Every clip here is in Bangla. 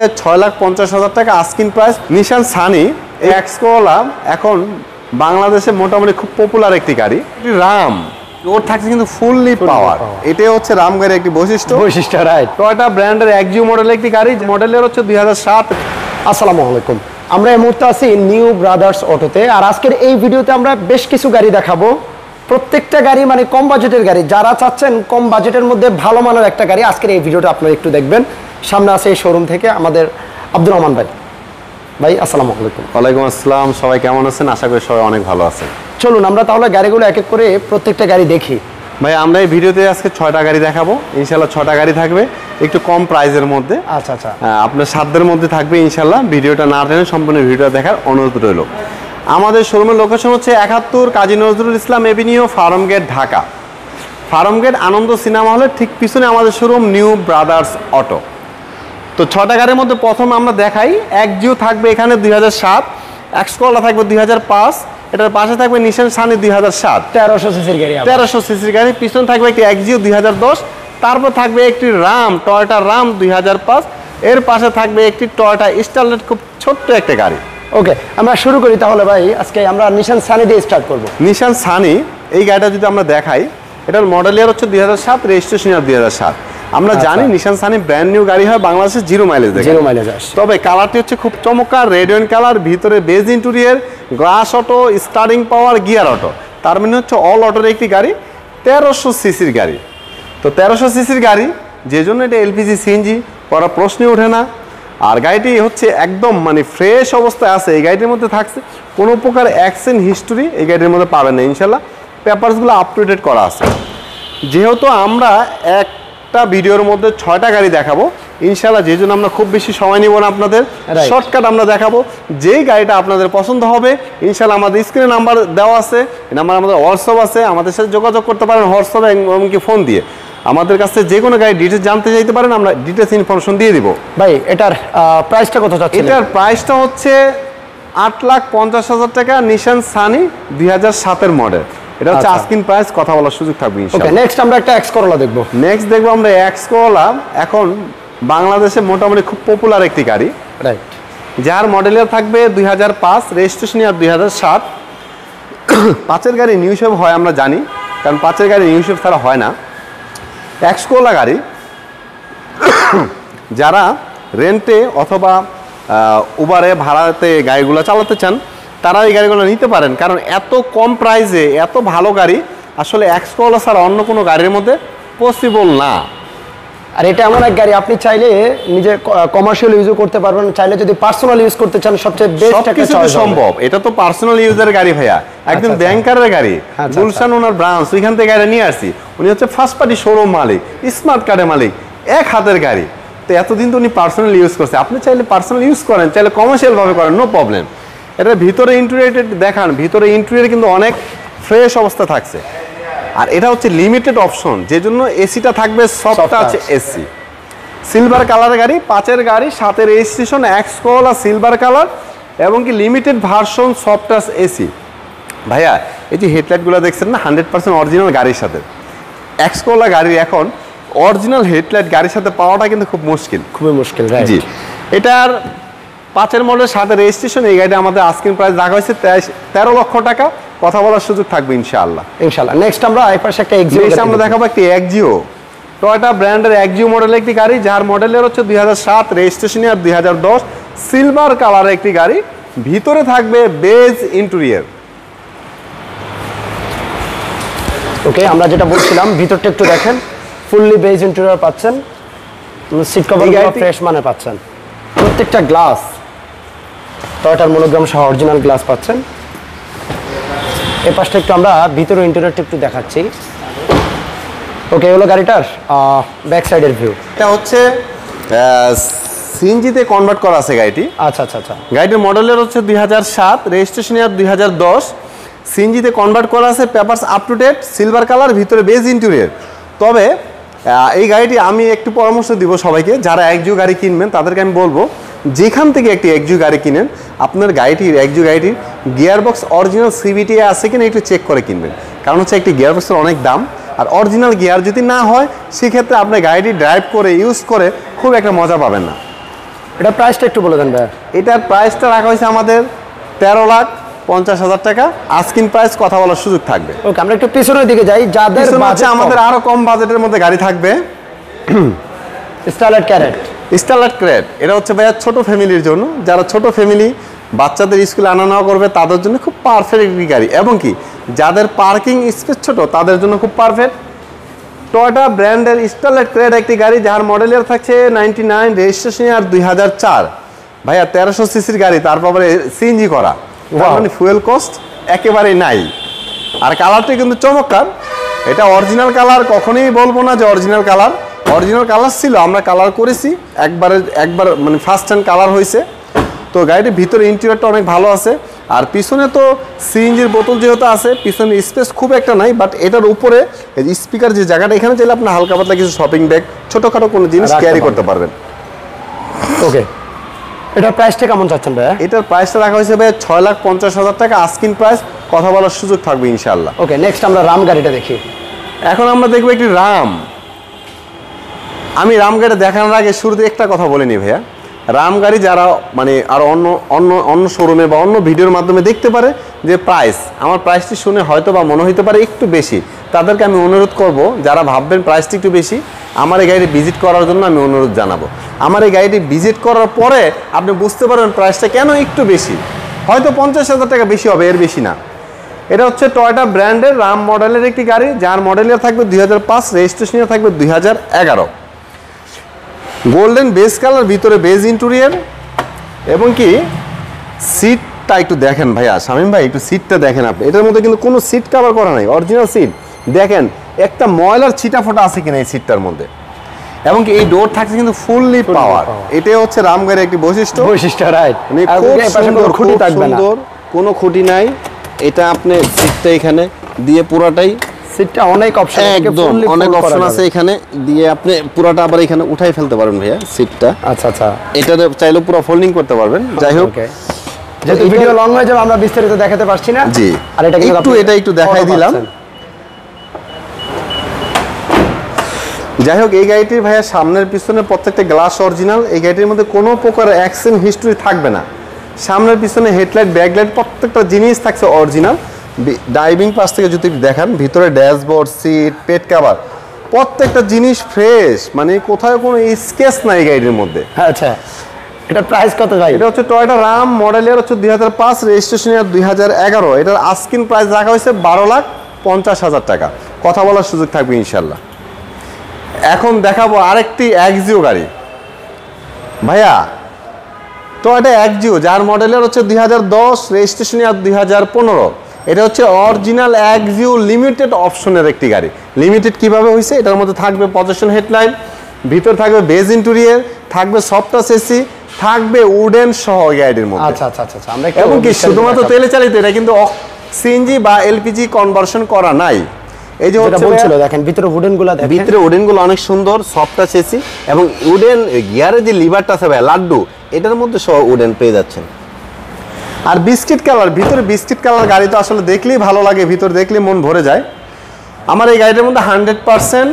6,50,000 টাকা আস্কিং প্রাইস। নিশান সানি এক্সকোলা এখন বাংলাদেশে মোটামুটি খুব পপুলার একটি গাড়ি। রাম ওর থাকছে কিন্তু ফুললি পাওয়ার, এটাই হচ্ছে রাম গাড়ির একটি বৈশিষ্ট্য। রাইট। টয়োটা ব্র্যান্ডের এক্সিও মডেলের একটি গাড়ি, মডেলের হচ্ছে 2007। আসসালামু আলাইকুম, আমরা এই মুহূর্তে আছি নিউ ব্রাদার্স অটোতে। আর আজকের এই ভিডিওতে আমরা বেশ কিছু গাড়ি দেখাবো। প্রত্যেকটা গাড়ি মানে কম বাজেটের গাড়ি, যারা চাচ্ছেন কম বাজেটের মধ্যে ভালো মানের একটা গাড়ি, আজকের এই ভিডিওটা আপনারা একটু দেখবেন। সামনে আছে এই শোরুম থেকে আমাদের আব্দুর রহমান ভাই। ভাই আসসালামু আলাইকুম। ওয়ালাইকুম আসসালাম, সবাই কেমন আছেন? আশা করি সবাই অনেক ভালো আছেন। চলুন আমরা তাহলে গাড়িগুলো এক এক করে প্রত্যেকটা গাড়ি দেখি। ভাই আমরা এই ভিডিওতে আজকে 6টা গাড়ি দেখাবো, ইনশাল্লাহ 6টা গাড়ি থাকবে একটু কম প্রাইসের মধ্যে। আচ্ছা আচ্ছা, আপনার সাধ্যের মধ্যে থাকবে ইনশাল্লাহ। ভিডিওটা না টেনে সম্পূর্ণ ভিডিওটা দেখার অনুরোধ রইল। আমাদের শোরুমের লোকেশন হচ্ছে 71 Kazi Nazrul Islam avenue, Farmgate, Dhaka. Farmgate Ananda cinema হলের ঠিক পিছনে আমাদের শোরুম নিউ ব্রাদার্স অটো। তো 6টা গাড়ির মধ্যে প্রথম আমরা দেখাই এক্সিও থাকবে এখানে 2007, এক্সকোলা থাকবে 2005, এটার পাশে থাকবে নিশান সানি 2007 1300 সিসির গাড়ি। 1300 সিসির গাড়ি। পিছনে থাকবে একটি এক্সিও 2010, তারপর থাকবে একটি রাম, টয়োটা রাম 2005, এর পাশে থাকবে একটি টয়োটা স্টারলেট, খুব ছোট্ট একটা গাড়ি। ওকে, আমরা শুরু করি তাহলে ভাই। আজকে আমরা নিশান সানি দিয়ে স্টার্ট করব। নিশান সানি এই গাড়িটা যদি আমরা দেখাই, এটার মডেল ইয়ার হচ্ছে 2007, রেজিস্ট্রেশন ইয়ার 2007। আমরা জানি নিশান সানি ব্র্যান্ড নিউ গাড়ি হয়, বাংলাদেশে জিরো মাইলেজ দেখে। জিরো মাইলেজ আসে। তবে কালারটি হচ্ছে খুব চমৎকার রেড ওয়াইন কালার, ভিতরে beige interior, glass auto, starting power, gear auto. তার মানে হচ্ছে অল অটোর একটি গাড়ি, 1300 সিসির গাড়ি। তো 1300 সিসির গাড়ি, যে জন্য এটা এলপিজি সিএনজি করার প্রশ্নই ওঠে না। আর গাড়িটি হচ্ছে একদম মানে ফ্রেশ অবস্থায় আছে। এই গাড়িটির মধ্যে থাকছে কোনো প্রকার অ্যাক্সিডেন্ট হিস্টোরি এই গাড়ির মধ্যে পাবেন না ইনশাল্লাহ। পেপারসগুলো আপ টু ডেট করা আছে। যেহেতু আমরা একটা ভিডিওর মধ্যে 6টা গাড়ি দেখাবো ইনশাল্লাহ, যে জন্য আমরা খুব বেশি সময় নিব না আপনাদের, শর্টকাট আমরা দেখাবো। যেই গাড়িটা আপনাদের পছন্দ হবে ইনশাল্লাহ আমাদের স্ক্রিনে নাম্বার দেওয়া আছে, এই নাম্বার আমাদের হোয়াটসঅ্যাপ আছে, আমাদের সাথে যোগাযোগ করতে পারেন হোয়াটসঅ্যাপে এমনকি ফোন দিয়ে। আমাদের কাছে যে কোনো গাড়ি ডিটেলস জানতে চাইতে পারেন, আমরা ডিটেলস ইনফরমেশন দিয়ে দিব। ভাই এটার প্রাইসটা কত যাচ্ছে? এটার প্রাইসটা হচ্ছে 8,50,000 টাকা, নিশান সানি 2007 মডেল। এটা হচ্ছে আস্কিং প্রাইস, কথা বলার সুযোগ থাকবে ইনশাআল্লাহ। ওকে, নেক্সট আমরা একটা এক্সকোলা দেখব। নেক্সট দেখবো আমরা এক্সকোলা, এখন বাংলাদেশে মোটামুটি খুব পপুলার একটি গাড়ি। রাইট। যার মডেল ইয়ার থাকবে 2005, রেজিস্ট্রেশন ইয়ার 2007। 5-এর গাড়ি নিউ শেপ হয় আমরা জানি, কারণ 5-এর গাড়ি নিউ শেপ ছাড়া হয় না। এক্সকোলা গাড়ি যারা রেন্টে অথবা উবারে ভাড়াতে গাড়িগুলো চালাতে চান তারা এই গাড়িগুলো নিতে পারেন, কারণ এত কম প্রাইসে এত ভালো গাড়ি আসলে এক্সকোলা ছাড়া অন্য কোনো গাড়ির মধ্যে পসিবল না। আর এটা এমন এক গাড়ি আপনি চাইলে নিজে কমার্শিয়াল ইউজও করতে পারবেন, চাইলে যদি পার্সোনাল ইউজ করতে চান সবচেয়ে বেস্ট একটা চয়েস সম্ভব। এটা তো পার্সোনাল ইউজের গাড়ি ভাইয়া, একদম ব্যাংকারের গাড়ি। গুলশান ওনার ব্রাঞ্চ, ওইখান থেকে গাড়ি নিয়ে আসছি। উনি হচ্ছে ফার্স্ট পার্টি শোরুম মালিক, স্মার্ট কার্ডের মালিক, এক হাতের গাড়ি। তো এতদিন তো উনি পার্সোনাল ইউজ করছে, আপনি চাইলে পার্সোনাল ইউজ করেন, চাইলে কমার্শিয়াল ভাবে করেন, নো প্রবলেম। এটা ভিতরে ইন্টেরিয়র দেখান, ভিতরে ইন্টেরিয়র কিন্তু অনেক ফ্রেশ অবস্থা থাকছে। আর এটা হচ্ছে লিমিটেড অপশন, যে জন্য এসিটা থাকবে সফট টাচ এসি। সিলভার কালারের গাড়ি, 5-এর গাড়ি, 7-এর রেজিস্ট্রেশন, এক্সকোলা সিলভার কালার এবং কি limited version soft touch AC. ভাইয়া এই যে হেডলাইটগুলো দেখছেন না, 100% অরিজিনাল গাড়ির সাথে। এক্সকোলা গাড়ির এখন অরিজিনাল হেডলাইট গাড়ির সাথে পাওয়াটা কিন্তু খুব মুশকিল, খুবই মুশকিল। জি। এটার 5-এর মডেল, 7-এর রেজিস্ট্রেশন। এই গাড়িটা আমাদের আস্কিং প্রাইস রাখা হয়েছে 13 লক্ষ টাকা, কথা বলার সুযোগ থাকবে ইনশাআল্লাহ। নেক্সট আমরা এই পাশে একটা এক্সিও আমরা দেখাবো একটি এক্সিও, টয়োটা ব্র্যান্ডের এক্সিও মডেলের একটি গাড়ি, যার মডেলের হচ্ছে 2007, রেজিস্ট্রেশন ইয়ার 2010, সিলভার কালারের একটি গাড়ি। ভিতরে থাকবে বেজ ইন্টেরিয়র। ওকে, আমরা যেটা বলছিলাম ভিতরটা একটু দেখেন, ফুললি বেজ ইন্টেরিয়র পাচ্ছেন, সিট কভারগুলো ফ্রেশ মানে পাচ্ছেন, প্রত্যেকটা গ্লাস টয়োটার মনোগ্রাম সহ অরিজিনাল গ্লাস পাচ্ছেন। এই পাশটা একটু আমরা ভিতরে ইন্টেরিয়রটা একটু দেখাচ্ছি। ওকে, হলো গাড়িটার ব্যাক সাইডের ভিউ। এটা হচ্ছে সিএনজিতে কনভার্ট করা আছে গাড়িটি। আচ্ছা আচ্ছা আচ্ছা। গাড়িটির মডেলের হচ্ছে 2007, রেজিস্ট্রেশন ইয়ার 2010, সিএনজিতে কনভার্ট করা আছে, papers up to date, silver colour, ভিতরে বেজ ইন্টেরিয়র। তবে এই গাড়িটি আমি একটু পরামর্শ দিব সবাইকে, যারা এক্সিও গাড়ি কিনবেন তাদেরকে আমি বলবো, যেখান থেকে একটি এক্সিও গাড়ি কিনেন আপনার এক্সিও গাড়িটির গিয়ার বক্স অরিজিনাল সিবিটি আছে কিনা একটু চেক করে কিনবেন, কারণ হচ্ছে একটি গিয়ার বক্সের অনেক দাম। আর অরিজিনাল গিয়ার যদি না হয় সেক্ষেত্রে আপনি গাড়িটি ড্রাইভ করে ইউজ করে খুব একটা মজা পাবেন না। এটা প্রাইসটা একটু বলে দেন ভাই। এটার প্রাইসটা রাখা হয়েছে আমাদের 13,50,000 টাকা। আস্কিং প্রাইস কথা বলার সুযোগ থাকবে। ওকে, আমরা একটু পিছনের দিকে যাই। যাদের বাজেট আমাদের আরো কম বাজেটের মধ্যে গাড়ি থাকবে, স্টারলাইট ক্যারেট। স্টারলাইট ক্যারেট এটা হচ্ছে ভাইয়া ছোট ফ্যামিলির জন্য, যারা ছোট ফ্যামিলি বাচ্চাদের স্কুলে আনা নেওয়া করবে তাদের জন্য খুব পারফেক্ট একটি গাড়ি, এবং কি যাদের পার্কিং স্পেস ছোট তাদের জন্য খুব পারফেক্ট। টয়োটা ব্র্যান্ডের স্টারলাইট ক্যারেট একটি গাড়ি যার মডেল ইয়ার থাকছে 99, রেজিস্ট্রেশন ইয়ার 2004। ভাইয়া 1300 সিসির গাড়ি, তারপরে সিএনজি করা, মানে ফুয়েল কস্ট একেবারেই নাই। আর কালারটি কিন্তু চমৎকার, এটা অরিজিনাল কালার, কখনোই বলবো না যে অরিজিনাল কালার। অরিজিনাল কালার ছিল, আমরা কালার করেছি একবার মানে ফার্স্ট হ্যান্ড কালার হয়েছে। তো গাড়িটির ভিতরে ইন্টেরিয়রটা অনেক ভালো আছে। আর পিছনে তো সিএনজির বোতল যেহেতু আছে, পিছনে স্পেস খুব একটা নাই, বাট এটার উপরে স্পিকার যে জায়গাটা, এখানে চাইলে আপনার হালকা পাতলা কিছু শপিং ব্যাগ, ছোটোখাটো কোনো জিনিস ক্যারি করতে পারবেন। ওকে, এটার প্রাইসটা কেমন চাচ্ছেন ভাইয়া? এটার প্রাইসটা রাখা হয়েছে ভাই 6,50,000 টাকা, আস্কিং প্রাইস, কথা বলার সুযোগ থাকবে ইনশাআল্লাহ। ওকে, নেক্সট আমরা রাম গাড়িটা দেখি। এখন আমরা দেখবো একটি রাম। আমি রাম গাড়ি দেখানোর আগে শুরুতে একটা কথা বলিনি ভাইয়া, রাম গাড়ি যারা মানে আর অন্য শোরুমে বা অন্য ভিডিওর মাধ্যমে দেখতে পারে যে প্রাইস, আমার প্রাইসটি শুনে হয়তো বা মনে হতে পারে একটু বেশি, তাদেরকে আমি অনুরোধ করব যারা ভাববেন প্রাইসটি একটু বেশি, আমার এই গাড়িটি ভিজিট করার জন্য আমি অনুরোধ জানাবো। আমার এই গাড়িটি ভিজিট করার পরে আপনি বুঝতে পারবেন প্রাইসটা কেন একটু বেশি, হয়তো 50,000 টাকা বেশি হবে, এর বেশি না। এটা হচ্ছে টয়োটা ব্র্যান্ডের রাম মডেলের একটি গাড়ি যার মডেল ইয়ার থাকবে 2005, রেজিস্ট্রেশন ইয়ার থাকবে 2011। গোল্ডেন বেস কালার, ভিতরে বেজ ইন্টেরিয়র, এবং কি সিটটা একটু দেখেন ভাইয়া, শামীম ভাই একটু সিটটা দেখেন আপনি। এটার মধ্যে কিন্তু কোনো সিট কভার করা নাই, অরিজিনাল সিট। দেখেন একটা ময়লার ছিটা ফোটা আছে কিনা এই সিটটার মধ্যে, এবং কি এই ডোর থাকছে কিন্তু ফুললি পাওয়ার। এটাই হচ্ছে রাম গাড়ির একটি বৈশিষ্ট্য, রাইট। মানে খুব সুন্দর, খুব সুন্দর, কোনো খুঁটি নাই। এটা আপনি সিটটা এখানে দিয়ে পুরাটাই, সিটটা অনেক অপশন, একদম অনেক অপশন আছে এখানে দিয়ে আপনি পুরাটা আবার এখানে উঠাই ফেলতে পারবেন ভাইয়া সিটটা। আচ্ছা আচ্ছা, এটা চাইলে পুরো ফোল্ডিং করতে পারবেন। যাই হোক, যেহেতু ভিডিও লং হয়ে যাবে আমরা বিস্তারিত দেখাতে পারছি না। জি, আর এটা একটু দেখাই দিলাম। যাই হোক, এই গাড়িটির ভাইয়া সামনের পিছনে প্রত্যেকটা গ্লাস অরিজিনাল। এই গাড়িটির মধ্যে কোনো প্রকার অ্যাক্সিডেন্ট হিস্টরি থাকবে না। সামনের পিছনে হেডলাইট, ব্যাকলাইট প্রত্যেকটা জিনিস থাকছে অরিজিনাল। ড্রাইভিং পাশ থেকে যদি দেখান, ভিতরে ড্যাশবোর্ড, সিট, পেট কভার প্রত্যেকটা জিনিস ফ্রেশ, মানে কোথাও কোনো স্কেচ নাই গাড়ির মধ্যে। আচ্ছা, এটার প্রাইস কত ভাই? এটা হচ্ছে টয়োটা রাম, মডেল ইয়ার হচ্ছে 2005, রেজিস্ট্রেশন ইয়ার 2011। এটার আস্কিং প্রাইস রাখা হয়েছে 12,50,000 টাকা, কথা বলার সুযোগ থাকবে ইনশাল্লাহ। এখন দেখাবো আরেকটি এক্সিও গাড়ি ভাইয়া, টয়োটা এক্সিও যার মডেল ইয়ার হচ্ছে 2010, রেজিস্ট্রেশন ইয়ার 2015। এটা হচ্ছে অরিজিনাল এক্সিও লিমিটেড অপশনের একটি গাড়ি। লিমিটেড কিভাবে হয়েছে, এটার মধ্যে থাকবে পজিশন হেডলাইট, ভিতর থাকবে বেজ ইন্টেরিয়র, থাকবে সফট টাচ এসি, থাকবে উডেন সহ গাড়ির মধ্যে। আচ্ছা আচ্ছা আচ্ছা, আমরা এবং কি শুধুমাত্র তেলে চালিত, এটা কিন্তু সিএনজি বা এলপিজি কনভার্সন করা নাই। এই যে হচ্ছে বলছিল, দেখেন ভিতরে উডেনগুলো, দেখেন ভিতরে উডেনগুলো অনেক সুন্দর, সফট টাচ এসি, এবং উডেন গিয়ারের যে লিভারটা আছে ভাই লাড্ডু, এটার মধ্যে সহ উডেন পেয়ে যাচ্ছেন। আর বিস্কিট কালার, ভিতরে বিস্কিট কালার গাড়ি তো আসলে দেখলেই ভালো লাগে, ভিতর দেখলেই মন ভরে যায়। আমার এই গাড়িটার মধ্যে 100%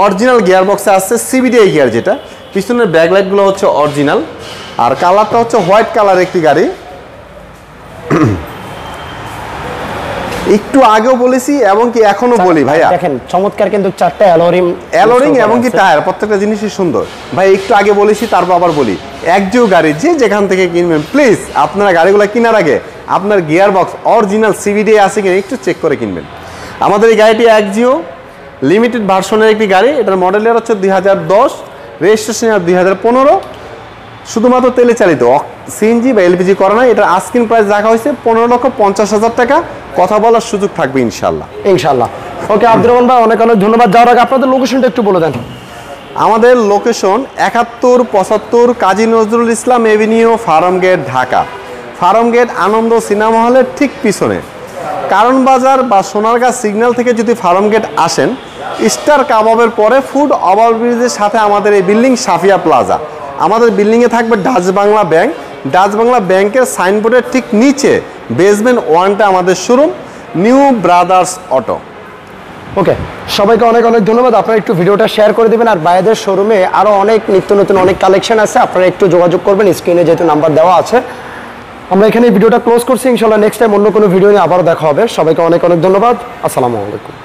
অরিজিনাল গিয়ার বক্সে আসছে, সিবিডিআই গিয়ার যেটা। পিছনের ব্যাকলাইটগুলো হচ্ছে অরিজিনাল, আর কালারটা হচ্ছে হোয়াইট কালার একটি গাড়ি। একটু আগেও বলেছি এবং কি এখনো বলি ভাইয়া, দেখেন চমৎকার কিন্তু চারটা অ্যালোরিং এবং কি টায়ার, প্রত্যেকটা জিনিসই সুন্দর ভাই। একটু আগে বলেছি, তারপর আবার বলি, একজিও গাড়ি যে যেখান থেকে কিনবেন প্লিজ আপনারা গাড়িগুলো কেনার আগে আপনার গিয়ার বক্স অরিজিনাল সিবিডিআই আছে কিনা একটু চেক করে কিনবেন। আমাদের এই গাড়িটি একজিও লিমিটেড ভার্সনের একটি গাড়ি। এটার মডেল ইয়ার হচ্ছে 2010, রেজিস্ট্রেশন ইয়ার 2015। শুধুমাত্র তেলে চালিত, সিএনজি বা এলপিজি করা নাই। এটার আস্কিং প্রাইস রাখা হয়েছে 15,50,000 টাকা, কথা বলার সুযোগ থাকবে ইনশাল্লাহ। ইনশাল্লাহ। ওকে আব্দুর রহমান ভাই, অনেক অনেক ধন্যবাদ। যাওয়ার আগে আপনাদের লোকেশনটা একটু বলে দেন। আমাদের location 7175 Kazi Nazrul Islam avenue, Farmgate, Dhaka. Farmgate Ananda cinema হলের ঠিক পিছনে। কারণ বাজার বা সোনারগাঁ সিগন্যাল থেকে যদি ফার্ম গেট আসেন, স্টার কাবাবের পরে ফুড ওভারব্রিজের সাথে আমাদের এই বিল্ডিং সাফিয়া প্লাজা। আমাদের বিল্ডিংয়ে থাকবে Dutch Bangla bank. Dutch Bangla ব্যাংকের সাইনবোর্ডের ঠিক নিচে বেসমেন্ট 1টা আমাদের শোরুম, নিউ ব্রাদার্স অটো। ওকে, সবাইকে অনেক অনেক ধন্যবাদ। আপনারা একটু ভিডিওটা শেয়ার করে দিবেন, আর ভাইয়াদের শোরুমে আরও অনেক নিত্য নতুন অনেক কালেকশন আছে, আপনারা একটু যোগাযোগ করবেন, স্ক্রিনে যেহেতু নাম্বার দেওয়া আছে। আমরা এখানে ভিডিওটা ক্লোজ করছি, ইনশাল্লাহ নেক্সট টাইম অন্য কোনো ভিডিও নিয়ে আবারও দেখা হবে। সবাইকে অনেক অনেক ধন্যবাদ, আসসালামু আলাইকুম।